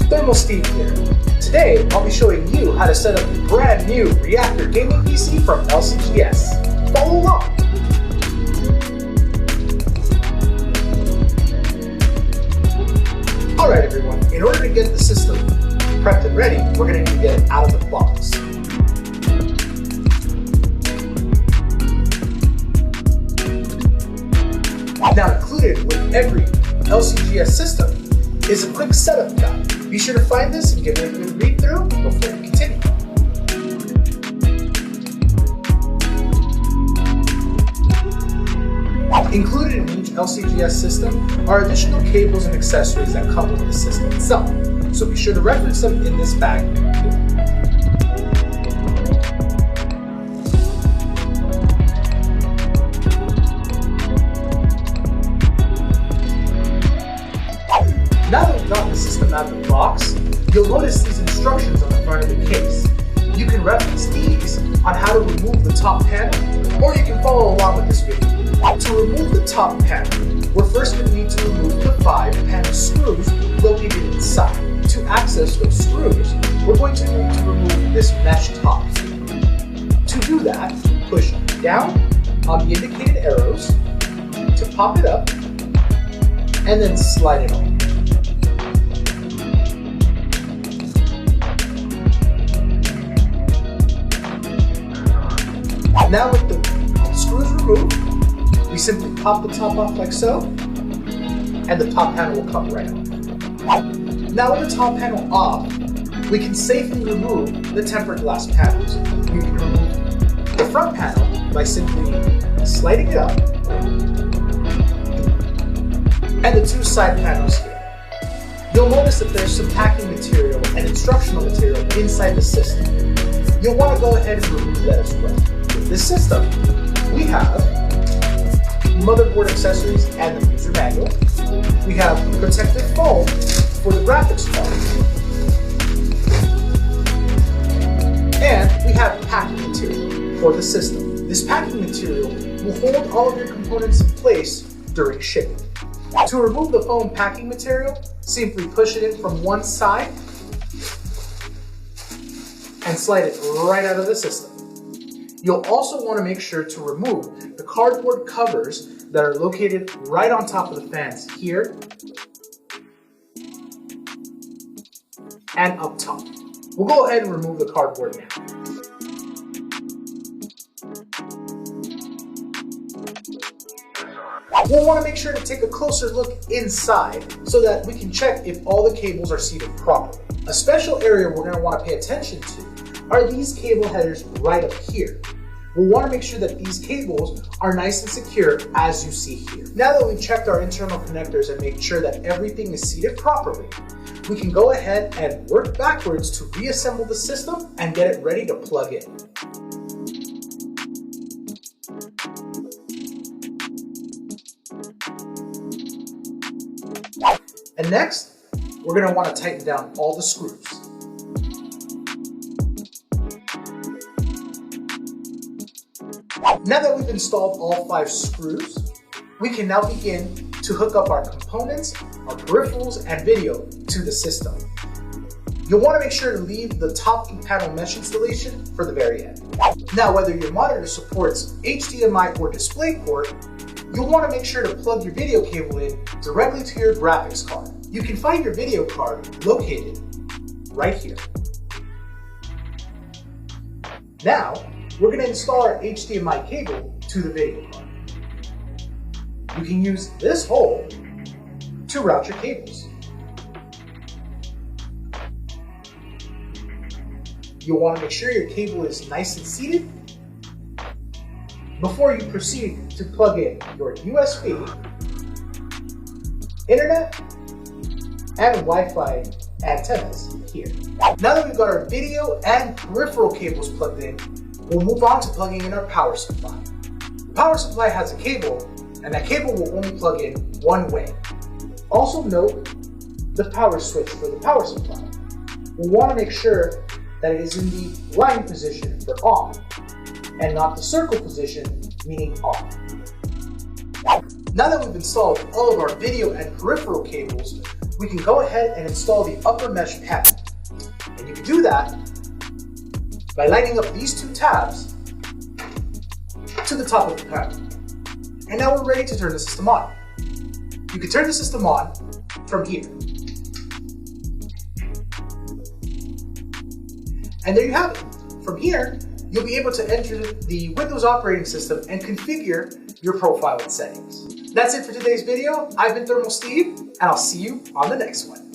Thermaltake here. Today, I'll be showing you how to set up a brand new Reactor gaming PC from LCGS. Follow along! Alright everyone, in order to get the system prepped and ready, we're going to need to get it out of the box. Now included with every LCGS system is a quick setup guide. Be sure to find this and give it a good read through before you continue. Included in each LCGS system are additional cables and accessories that come with the system itself, so be sure to reference them in this bag here. Now that we've gotten the system out of the box, you'll notice these instructions on the front of the case. You can reference these on how to remove the top panel, or you can follow along with this video. To remove the top panel, we're first going to need to remove the 5 panel screws located inside. To access those screws, we're going to need to remove this mesh top. To do that, push down on the indicated arrows to pop it up, and then slide it on. Now with the screws removed, we simply pop the top off like so, and the top panel will come right off. Now with the top panel off, we can safely remove the tempered glass panels. We can remove the front panel by simply sliding it up, and the 2 side panels here. You'll notice that there's some packing material and instructional material inside the system. You'll want to go ahead and remove that as well. With this system, we have motherboard accessories and the user manual. We have protective foam for the graphics card. And we have packing material for the system. This packing material will hold all of your components in place during shipping. To remove the foam packing material, simply push it in from one side and slide it right out of the system. You'll also want to make sure to remove the cardboard covers that are located right on top of the fans here and up top. We'll go ahead and remove the cardboard now. We'll want to make sure to take a closer look inside so that we can check if all the cables are seated properly. A special area we're going to want to pay attention to are these cable headers right up here. We'll want to make sure that these cables are nice and secure as you see here. Now that we've checked our internal connectors and made sure that everything is seated properly, we can go ahead and work backwards to reassemble the system and get it ready to plug in. And next, we're going to want to tighten down all the screws. Now that we've installed all 5 screws, we can now begin to hook up our components, our peripherals, and video to the system. You'll want to make sure to leave the top panel mesh installation for the very end. Now, whether your monitor supports HDMI or DisplayPort, you'll want to make sure to plug your video cable in directly to your graphics card. You can find your video card located right here. Now, we're going to install our HDMI cable to the video card. You can use this hole to route your cables. You'll want to make sure your cable is nice and seated before you proceed to plug in your USB, internet, and Wi-Fi antennas here. Now that we've got our video and peripheral cables plugged in, we'll move on to plugging in our power supply. The power supply has a cable, and that cable will only plug in one way. Also note the power switch for the power supply. We'll want to make sure that it is in the line position for on, and not the circle position, meaning off. Now that we've installed all of our video and peripheral cables, we can go ahead and install the upper mesh panel. And you can do that by lining up these two tabs to the top of the panel. And now we're ready to turn the system on. You can turn the system on from here. And there you have it. From here, you'll be able to enter the Windows operating system and configure your profile and settings. That's it for today's video. I've been Thermal Steve, and I'll see you on the next one.